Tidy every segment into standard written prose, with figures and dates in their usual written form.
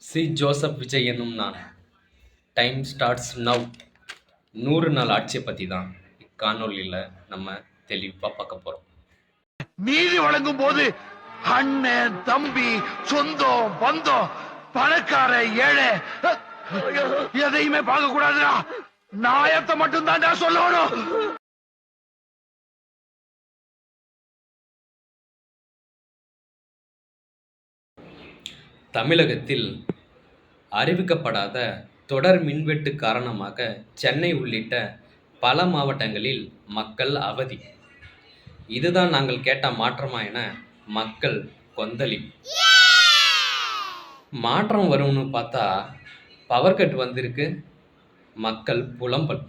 C Joseph Vijay என்னும் நான். Time starts now. 100 நாள் ஆட்சியை பற்றி தான் இக்காணொலியில் நம்ம தெளிவாக பார்க்க போகிறோம். நீதி வழங்கும் போது அண்ணன் தம்பி சொந்தம் பந்தம் பணக்கார ஏழை எதையுமே பார்க்க கூடாதுடா. நாயத்தை மட்டும் தான் சொல்லணும். தமிழகத்தில் அறிவிக்கப்படாத தொடர் மின்வெட்டு காரணமாக சென்னை உள்ளிட்ட பல மாவட்டங்களில் மக்கள் அவதி. இதுதான் நாங்கள் கேட்ட மாற்றமா என மக்கள் கொந்தளி. மாற்றம் வரும்னு பார்த்தா பவர் கட் வந்திருக்கு. மக்கள் புலம்பல்.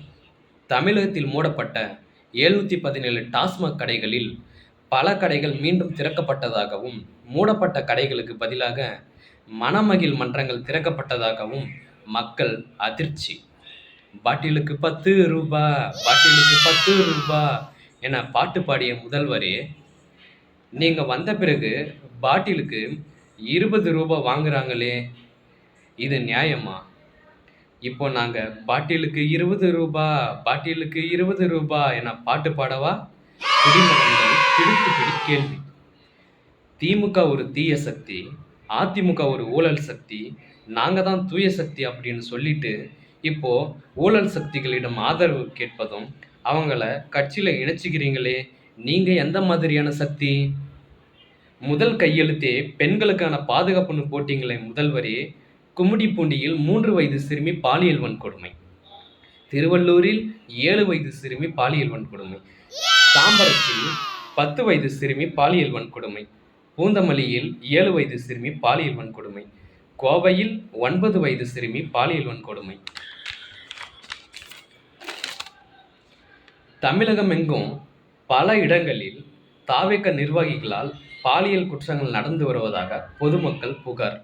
தமிழகத்தில் மூடப்பட்ட 717 டாஸ்மாக் கடைகளில் பல கடைகள் மீண்டும் திறக்கப்பட்டதாகவும் மூடப்பட்ட கடைகளுக்கு பதிலாக மணமகிழ் மன்றங்கள் திறக்கப்பட்டதாகவும் மக்கள் அதிர்ச்சி. பாட்டிலுக்கு 10 ரூபா, பாட்டிலுக்கு 10 ரூபா என பாட்டு பாடிய முதல்வரே, நீங்க வந்த பிறகு பாட்டிலுக்கு 20 ரூபா வாங்குறாங்களே, இது நியாயமா? இப்போ நாங்க பாட்டிலுக்கு 20 ரூபா, பாட்டிலுக்கு 20 ரூபா என பாட்டு பாடவா? குடிமகன்கள் பிடித்து பிடி கேள்வி. திமுக ஒரு தீய சக்தி, அதிமுக ஒரு ஊழல் சக்தி, நாங்க தான் தூய சக்தி அப்படின்னு சொல்லிட்டு இப்போ ஊழல் சக்திகளிடம் ஆதரவு கேட்பதும் அவங்கள கட்சியில இணைச்சிக்கிறீங்களே, நீங்க எந்த மாதிரியான சக்தி? முதல் கையெழுத்தே பெண்களுக்கான பாதுகாப்புன்னு போட்டீங்களே முதல்வரே, கும்மிடிப்பூண்டியில் 3 வயது சிறுமி பாலியல் வன்கொடுமை, திருவள்ளூரில் 7 வயது சிறுமி பாலியல் வன்கொடுமை, தாம்பரத்தில் 10 வயது சிறுமி பாலியல் வன்கொடுமை, பூந்தமல்லியில் 7 வயது சிறுமி பாலியல் வன்கொடுமை, கோவையில் 9 வயது சிறுமி பாலியல் வன்கொடுமை. தமிழகம் எங்கும் பல இடங்களில் தாவேக நிர்வாகிகளால் பாலியல் குற்றங்கள் நடந்து வருவதாக பொதுமக்கள் புகார்.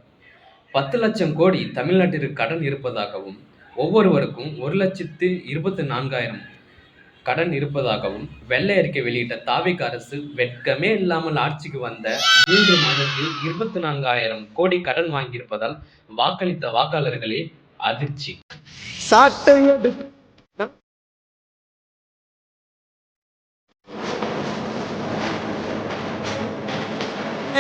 10 லட்சம் கோடி தமிழ்நாட்டிற்கு கடன் இருப்பதாகவும் ஒவ்வொருவருக்கும் 1,24,000 கடன் இருப்பதாகவும் வெள்ளை அறிக்கை வெளியிட்ட தாவேக அரசு வெட்கமே இல்லாமல் ஆட்சிக்கு வந்த 3 மாதத்தில் 24,000 கோடி கடன் வாங்கியிருப்பதால் வாக்களித்த வாக்காளர்களே அதிர்ச்சி. சாட்டை எடுத்து